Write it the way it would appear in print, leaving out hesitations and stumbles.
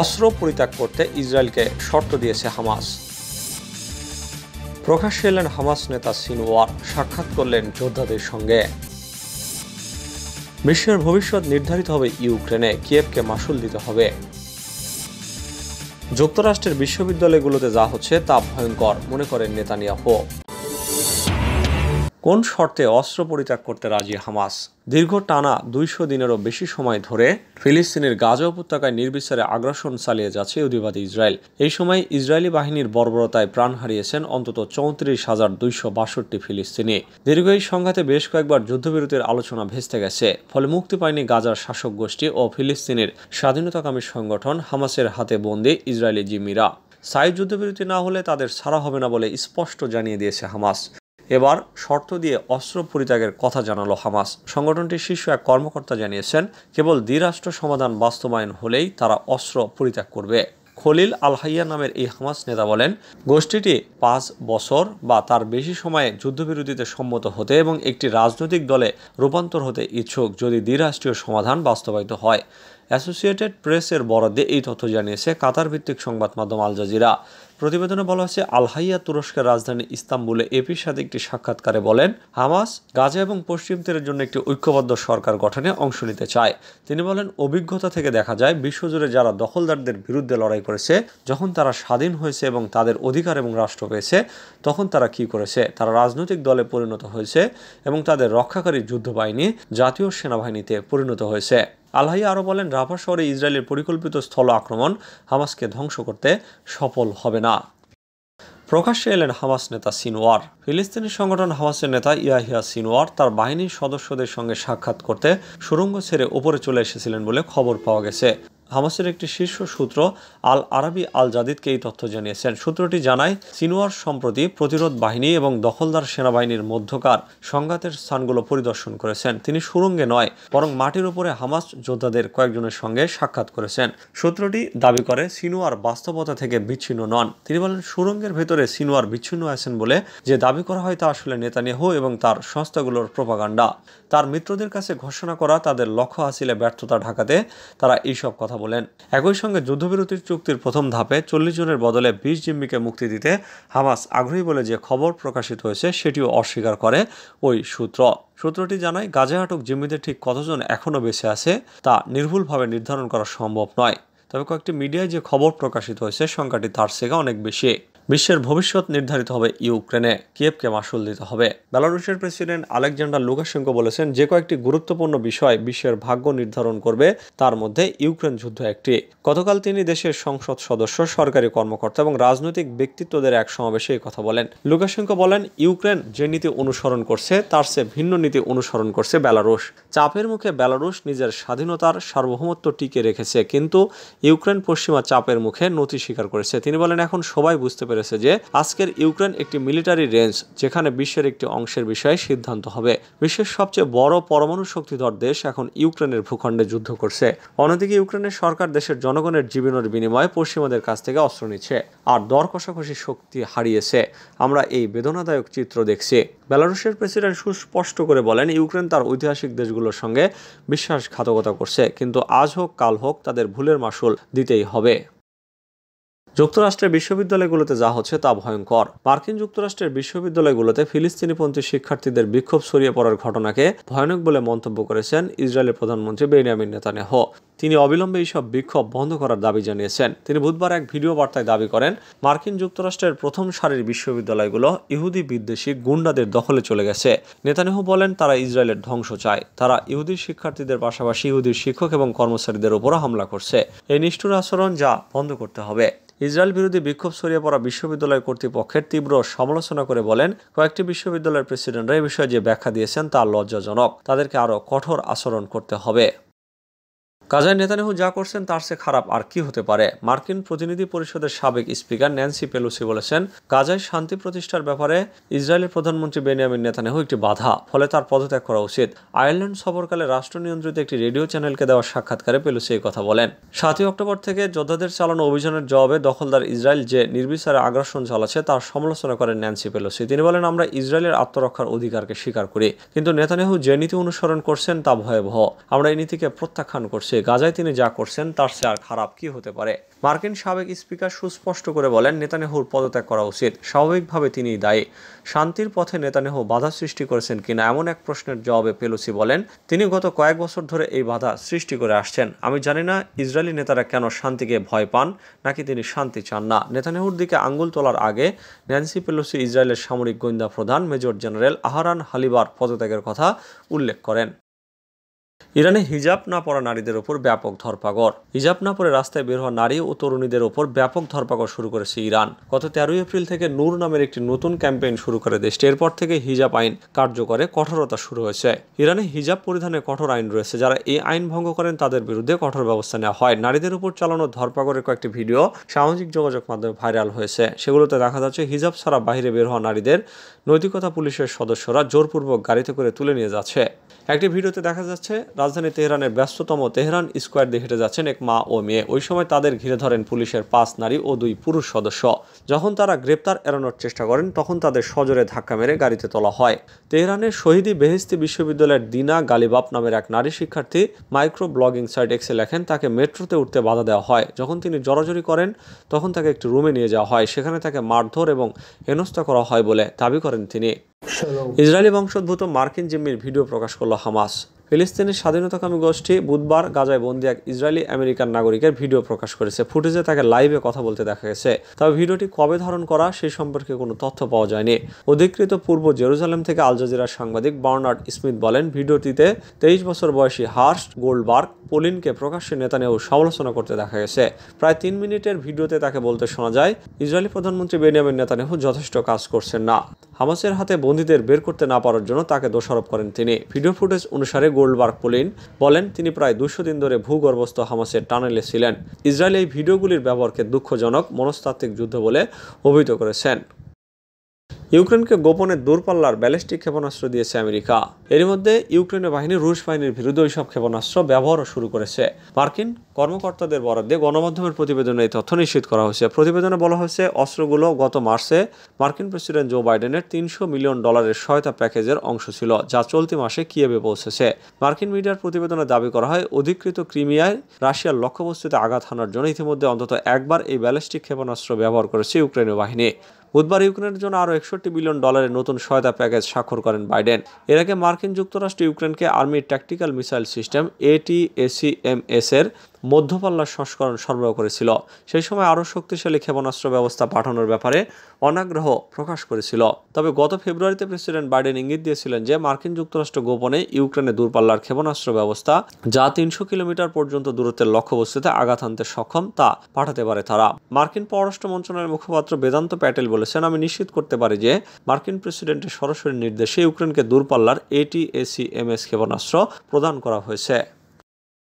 অস্ত্র পরিত্যাগ করতে ইসরায়েলকে শর্ত দিয়েছে হামাস। প্রকাশ্যে এলেন হামাস নেতা সিনওয়ার, সাক্ষাৎ করলেন যোদ্ধাদের সঙ্গে। বিশ্বের ভবিষ্যৎ নির্ধারিত হবে ইউক্রেনে, কিয়েভকে মাশুল দিতে হবে। যুক্তরাষ্ট্রের বিশ্ববিদ্যালয়গুলোতে যা হচ্ছে তা ভয়ঙ্কর মনে করেন নেতানিয়াহু। কোন শর্তে অস্ত্র পরিত্যাগ করতে রাজি হামাস? দীর্ঘ টানা 200 দিনেরও বেশি সময় ধরে ফিলিস্তিনের গাজা উপত্যকায় নির্বিচারে আগ্রাসন চালিয়ে যাচ্ছে ইহুদিবাদী ইসরায়েল। এই সময় ইসরায়েলি বাহিনীর বর্বরতায় প্রাণ হারিয়েছেন অন্তত 34,262 ফিলিস্তিনি। দীর্ঘ এই সংঘাতে বেশ কয়েকবার যুদ্ধবিরতির আলোচনা ভেস্তে গেছে। ফলে মুক্তি পায়নি গাজার শাসক গোষ্ঠী ও ফিলিস্তিনের স্বাধীনতাকামী সংগঠন হামাসের হাতে বন্দী ইসরায়েলি জিম্মিরা। স্থায়ী যুদ্ধবিরতি না হলে তাদের ছাড়া হবে না বলে স্পষ্ট জানিয়ে দিয়েছে হামাস। এবার শর্ত দিয়ে অস্ত্র পরিত্যাগের কথা জানালো হামাস। সংগঠনটির শীর্ষ এক কর্মকর্তা জানিয়েছেন, কেবল দ্বিরাষ্ট্র সমাধান বাস্তবায়ন হলেই তারা অস্ত্র পরিত্যাগ করবে। খলিল আল হাইয়া নামের এই হামাস নেতা বলেন, গোষ্ঠীটি 5 বছর বা তার বেশি সময়ে যুদ্ধবিরতিতে সম্মত হতে এবং একটি রাজনৈতিক দলে রূপান্তর হতে ইচ্ছুক যদি দ্বিরাষ্ট্রীয় সমাধান বাস্তবায়িত হয়। অ্যাসোসিয়েটেড প্রেসের বরাদ্দে এই তথ্য জানিয়েছে কাতার ভিত্তিক সংবাদ মাধ্যম আল জাজিরা। প্রতিবেদনে বলা হয়েছে, আল হাইয়া তুরস্কের রাজধানী ইস্তাম্বুলে এপির সাথে একটি সাক্ষাৎকারে বলেন, হামাস গাজা এবং পশ্চিম তীরের জন্য একটি ঐক্যবদ্ধ সরকার গঠনে অংশ নিতে চায়। তিনি বলেন, অভিজ্ঞতা থেকে দেখা যায় বিশ্বজুড়ে যারা দখলদারদের বিরুদ্ধে লড়াই করেছে, যখন তারা স্বাধীন হয়েছে এবং তাদের অধিকার এবং রাষ্ট্র পেয়েছে, তখন তারা কি করেছে? তারা রাজনৈতিক দলে পরিণত হয়েছে এবং তাদের রক্ষাকারী যুদ্ধবাহিনী জাতীয় সেনাবাহিনীতে পরিণত হয়েছে। আল হাইয়া আরও বলেন, রাফা শহরে ইসরায়েলের পরিকল্পিত স্থল আক্রমণ হামাসকে ধ্বংস করতে সফল হবে না। প্রকাশ্যে এলেন হামাস নেতা সিনওয়ার। ফিলিস্তিনি সংগঠন হামাসের নেতা ইয়াহিয়া সিনওয়ার তার বাহিনীর সদস্যদের সঙ্গে সাক্ষাৎ করতে সুড়ঙ্গ ছেড়ে উপরে চলে এসেছিলেন বলে খবর পাওয়া গেছে। হামাসের একটি শীর্ষ সূত্র আল আরাবি আল জাদিদকে এই তথ্য জানিয়েছেন। সূত্রটি জানায়, সিনওয়ার সম্প্রতি প্রতিরোধ বাহিনী এবং দখলদার সেনাবাহিনীর মধ্যকার সংঘাতের স্থানগুলো পরিদর্শন করেছেন। তিনি সুড়ঙ্গে নয়, বরং মাটির উপরে হামাস যোদ্ধাদের কয়েকজনের সঙ্গে সাক্ষাৎ করেছেন। সূত্রটি দাবি করে, সিনওয়ার বাস্তবতা থেকে বিচ্ছিন্ন নন। তিনি বলেন, সুড়ঙ্গের ভেতরে সিনওয়ার বিচ্ছিন্ন আছেন বলে যে দাবি করা হয় তা আসলে নেতানিয়াহু এবং তার সংস্থাগুলোর প্রোপাগান্ডা। তার মিত্রদের কাছে ঘোষণা করা তাদের লক্ষ্য হাসিলে ব্যর্থতা ঢাকাতে তারা এইসব কথা বলেন। একই সঙ্গে যুদ্ধবিরতির চুক্তির প্রথম ধাপে 40 জনের বদলে 20 জিম্মিকে মুক্তি দিতে হামাস আগ্রহী বলে যে খবর প্রকাশিত হয়েছে সেটিও অস্বীকার করে ওই সূত্রটি জানায়, গাজায় আটক জিম্মিদের ঠিক কতজন এখনও বেঁচে আছে তা নির্ভুলভাবে নির্ধারণ করা সম্ভব নয়। তবে কয়েকটি মিডিয়ায় যে খবর প্রকাশিত হয়েছে সংখ্যাটি তার থেকে অনেক বেশি। বিশ্বের ভবিষ্যৎ নির্ধারিত হবে ইউক্রেনে, কিয়েভকে মাশুল দিতে হবে। বেলারুশের প্রেসিডেন্ট আলেকজান্ডার লুকাশেঙ্কো বলেছেন, যে কয়েকটি গুরুত্বপূর্ণ বিষয় বিশ্বের ভাগ্য নির্ধারণ করবে তার মধ্যে ইউক্রেন যুদ্ধ একটি। গতকাল তিনি দেশের সংসদ সদস্য, সরকারি কর্মকর্তা এবং রাজনৈতিক ব্যক্তিত্বদের এক সমাবেশে এই কথা বলেন। লুকাশেঙ্কো বলেন, ইউক্রেন যে নীতি অনুসরণ করছে তার চেয়ে ভিন্ন নীতি অনুসরণ করছে বেলারুশ। চাপের মুখে বেলারুশ নিজের স্বাধীনতার সার্বভৌমত্ব টিকে রেখেছে, কিন্তু ইউক্রেন পশ্চিমা চাপের মুখে নতি স্বীকার করেছে। তিনি বলেন, এখন সবাই বুঝতে পেরেছে যে আজকের ইউক্রেন একটি মিলিটারি রেঞ্জ, যেখানে বিশ্বের একটি অংশের বিষয়ে সিদ্ধান্ত হবে। বিশ্বের সবচেয়ে বড় পরমাণু শক্তিধর দেশ এখন ইউক্রেনের ভূখণ্ডে যুদ্ধ করছে। অন্যদিকে ইউক্রেনের সরকার দেশের জনগণের জীবনের বিনিময়ে পশ্চিমাদের কাছ থেকে অস্ত্র নিচ্ছে আর দর কষাকষি শক্তি হারিয়েছে। আমরা এই বেদনাদায়ক চিত্র দেখছি। বেলারুশের প্রেসিডেন্ট সুস্পষ্ট করে বলেন, ইউক্রেন তার ঐতিহাসিক দেশগুলোর সঙ্গে বিশ্বাসঘাতকতা করছে, কিন্তু আজ হোক কাল হোক তাদের ভুলের মাশুল দিতেই হবে। যুক্তরাষ্ট্রের বিশ্ববিদ্যালয়গুলোতে যা হচ্ছে তা ভয়ঙ্কর। মার্কিন যুক্তরাষ্ট্রের বিশ্ববিদ্যালয়গুলোতে ফিলিস্তিনিপন্থী শিক্ষার্থীদের বিক্ষোভ ছড়িয়ে পড়ার ঘটনাকে ভয়ানক বলে মন্তব্য করেছেন ইসরায়েলের প্রধানমন্ত্রী বেনিয়ামিন নেতানিয়াহু। তিনি অবিলম্বে এইসব বিক্ষোভ বন্ধ করার দাবি জানিয়েছেন। তিনি বুধবার এক ভিডিও বার্তায় দাবি করেন, মার্কিন যুক্তরাষ্ট্রের প্রথম সারির বিশ্ববিদ্যালয়গুলো ইহুদি বিদ্বেষী গুন্ডাদের দখলে চলে গেছে। নেতানিয়াহু বলেন, তারা ইসরায়েলের ধ্বংস চায়। তারা ইহুদি শিক্ষার্থীদের পাশাপাশি ইহুদি শিক্ষক এবং কর্মচারীদের উপরও হামলা করছে। এই নিষ্ঠুর আচরণ যা বন্ধ করতে হবে। ইসরায়েল বিরোধী বিক্ষোভ ছড়িয়ে পড়া বিশ্ববিদ্যালয় কর্তৃপক্ষের তীব্র সমালোচনা করে বলেন, কয়েকটি বিশ্ববিদ্যালয়ের প্রেসিডেন্টরা এই বিষয়ে যে ব্যাখ্যা দিয়েছেন তা লজ্জাজনক। তাদেরকে আরও কঠোর আচরণ করতে হবে। গাজায় নেতানিয়াহু যা করছেন তার চেয়ে খারাপ আর কি হতে পারে? মার্কিন প্রতিনিধি পরিষদের সাবেক স্পিকার ন্যান্সি পেলোসি বলেছেন, গাজায় শান্তি প্রতিষ্ঠার ব্যাপারে ইসরায়েলের প্রধানমন্ত্রী বেনিয়ামিন নেতানিয়াহু একটি বাধা, ফলে তার পদত্যাগ করা উচিত। আয়ারল্যান্ড সফরকালে রাষ্ট্র নিয়ন্ত্রিত একটি রেডিও চ্যানেলকে দেওয়া সাক্ষাৎকারে পেলোসি এই কথা বলেন। 7 অক্টোবর থেকে যোদ্ধাদের চালানো অভিযানের জবাবে দখলদার ইসরায়েল যে নির্বিচারে আগ্রাসন চালাচ্ছে তার সমালোচনা করেন ন্যান্সি পেলোসি। তিনি বলেন, আমরা ইসরায়েলের আত্মরক্ষার অধিকারকে স্বীকার করি, কিন্তু নেতানিয়াহু যে নীতি অনুসরণ করছেন তা ভয়াবহ। আমরা এই নীতিকে প্রত্যাখ্যান করছি। গাজায় তিনি যা করছেন তার চেয়ে আর খারাপ কি হতে পারে। মার্কিন সাবেক স্পিকার সুস্পষ্ট করে বলেন, নেতানিয়াহুর পদত্যাগ করা উচিত। স্বাভাবিকভাবে তিনিই দায়ী। শান্তির পথে নেতানিয়াহু বাধা সৃষ্টি করেছেন কিনা এমন এক প্রশ্নের জবাবে পেলোসি বলেন, তিনি গত কয়েক বছর ধরে এই বাধা সৃষ্টি করে আসছেন। আমি জানি না ইসরায়েলি নেতারা কেন শান্তিকে ভয় পান, নাকি তিনি শান্তি চান না। নেতানিয়াহুর দিকে আঙ্গুল তোলার আগে ন্যান্সি পেলোসি ইসরায়েলের সামরিক গোয়েন্দা প্রধান মেজর জেনারেল আহরান হালিবার পদত্যাগের কথা উল্লেখ করেন। ইরানে হিজাব না পরা নারীদের ওপর ব্যাপক ধরপাকড়। হিজাব না পরে রাস্তায় বের হওয়া নারী ও তরুণীদের ওপর ব্যাপক ধরপাকড় শুরু করেছে ইরান। গত 13 এপ্রিল থেকে নূর নামের একটি নতুন ক্যাম্পেইন শুরু করে দেশটি। এরপর থেকে হিজাব আইন কার্যকরে কঠোরতা শুরু হয়েছে। ইরানে হিজাব পরিধানে কঠোর আইন রয়েছে। যারা এই আইন ভঙ্গ করেন তাদের বিরুদ্ধে কঠোর ব্যবস্থা নেওয়া হয়। নারীদের উপর চালানো ধরপাকড়ের কয়েকটি ভিডিও সামাজিক যোগাযোগ মাধ্যমে ভাইরাল হয়েছে। সেগুলোতে দেখা যাচ্ছে হিজাব ছাড়া বাইরে বের হওয়া নারীদের নৈতিকতা পুলিশের সদস্যরা জোরপূর্বক গাড়িতে করে তুলে নিয়ে যাচ্ছে। একটি ভিডিওতে দেখা যাচ্ছে রাজধানী তেহরানের ব্যস্ততম তেহরান স্কোয়ার দিয়ে হেঁটে যাচ্ছেন এক মা ও মেয়ে। ওই সময় তাদের ঘিরে ধরেন পুলিশের 5 নারী ও 2 পুরুষ সদস্য। যখন তারা গ্রেপ্তার এড়ানোর চেষ্টা করেন তখন তাদের সজোরে ধাক্কা মেরে গাড়িতে তোলা হয়। তেহরানের শহীদি বেহেশতি বিশ্ববিদ্যালয়ের দিনা গালিবাফ নামের এক নারী শিক্ষার্থী মাইক্রো ব্লগিং সাইট এক্সে লেখেন, তাকে মেট্রোতে উঠতে বাধা দেওয়া হয়। যখন তিনি জড়াজড়ি করেন তখন তাকে একটি রুমে নিয়ে যাওয়া হয়। সেখানে তাকে মারধর এবং হেনস্থা করা হয় বলে দাবি করেন তিনি। ইসরায়েলি বংশোদ্ভূত মার্কিন জিম্মির ভিডিও প্রকাশ করল হামাস। ফিলিস্তিনের স্বাধীনতাকামী গোষ্ঠী বুধবার গাজায় বন্দী এক ইসরায়েলি আমেরিকান নাগরিকের ভিডিও প্রকাশ করেছে। ফুটেজে তাকে লাইভে কথা বলতে দেখা গেছে। তবে ভিডিওটি কবে ধারণ করা সেই সম্পর্কে কোনো তথ্য পাওয়া যায়নি। অধিকৃত পূর্ব জেরুজালেম থেকে আল জাজিরার সাংবাদিক বার্নার্ড স্মিথ বলেন, ভিডিওটিতে 23 বছর বয়সী হার্স্ট গোল্ডবার্গ পোলিনকে প্রকাশ্যে নেতানিয়াহুর সমালোচনা করতে দেখা গেছে। প্রায় 3 মিনিটের ভিডিওতে তাকে বলতে শোনা যায়, ইসরায়েলি প্রধানমন্ত্রী বেনিয়ামিন নেতানিয়াহু যথেষ্ট কাজ করছেন না। হামাসের হাতে বন্দীদের বের করতে না পারার জন্য তাকে দোষারোপ করেন তিনি। ভিডিও ফুটেজ অনুসারে গোল্ডবার্গ পোলিন বলেন, তিনি প্রায় 200 দিন ধরে ভূগর্ভস্থ হামাসের টানেলে ছিলেন। ইসরায়েল এই ভিডিওগুলির ব্যবহারকে দুঃখজনক মনস্তাত্ত্বিক যুদ্ধ বলে অভিহিত করেছেন। ইউক্রেনকে গোপনে দূরপাল্লার ব্যালিস্টিক ক্ষেপণাস্ত্র দিয়েছে আমেরিকা। এর মধ্যে ইউক্রেনের বাহিনী রুশ বাহিনীর বিরুদ্ধে ওইসব ক্ষেপণাস্ত্র ব্যবহারও শুরু করেছে। মার্কিন কর্মকর্তাদের বরাদ্দে গণমাধ্যমের প্রতিবেদনে এই তথ্য নিশ্চিত করা হয়েছে। প্রতিবেদনে বলা হয়েছে, অস্ত্রগুলো গত মার্চে মার্কিন প্রেসিডেন্ট জো বাইডেনের $300 মিলিয়ন সহায়তা প্যাকেজের অংশ ছিল, যা চলতি মাসে কিয়েভে পৌঁছেছে। মার্কিন মিডিয়ার প্রতিবেদনে দাবি করা হয়, অধিকৃত ক্রিমিয়ায় রাশিয়ার লক্ষ্যবস্তুতে আঘাত হানার জন্য ইতিমধ্যে অন্তত একবার এই ব্যালিস্টিক ক্ষেপণাস্ত্র ব্যবহার করেছে ইউক্রেনীয় বাহিনী। বুধবার ইউক্রেনের জন্য আরও $61 বিলিয়ন নতুন সহায়তা প্যাকেজ স্বাক্ষর করেন বাইডেন। এর আগে মার্কিন যুক্তরাষ্ট্র ইউক্রেনকে army tactical missile system ATACMS এর মধ্যপাল্লার সংস্করণ সরবরাহ করেছিল। সেই সময় আরও শক্তিশালী ক্ষেপণাস্ত্র ব্যবস্থা পাঠানোর ব্যাপারে অনাগ্রহ প্রকাশ করেছিল। তবে গত ফেব্রুয়ারিতে প্রেসিডেন্ট বাইডেন ইঙ্গিত দিয়েছিলেন যে মার্কিন যুক্তরাষ্ট্র গোপনে ইউক্রেনে দূরপাল্লার ক্ষেপণাস্ত্র ব্যবস্থা, যা 300 কিলোমিটার পর্যন্ত দূরত্বের লক্ষ্যবস্তুতে আঘাত হানতে সক্ষম, তা পাঠাতে পারে তারা। মার্কিন পররাষ্ট্র মন্ত্রণালয়ের মুখপাত্র বেদান্ত প্যাটেল বলেছেন, আমি নিশ্চিত করতে পারি যে মার্কিন প্রেসিডেন্টের সরাসরি নির্দেশে ইউক্রেনকে দূরপাল্লার ATACMS ক্ষেপণাস্ত্র প্রদান করা হয়েছে।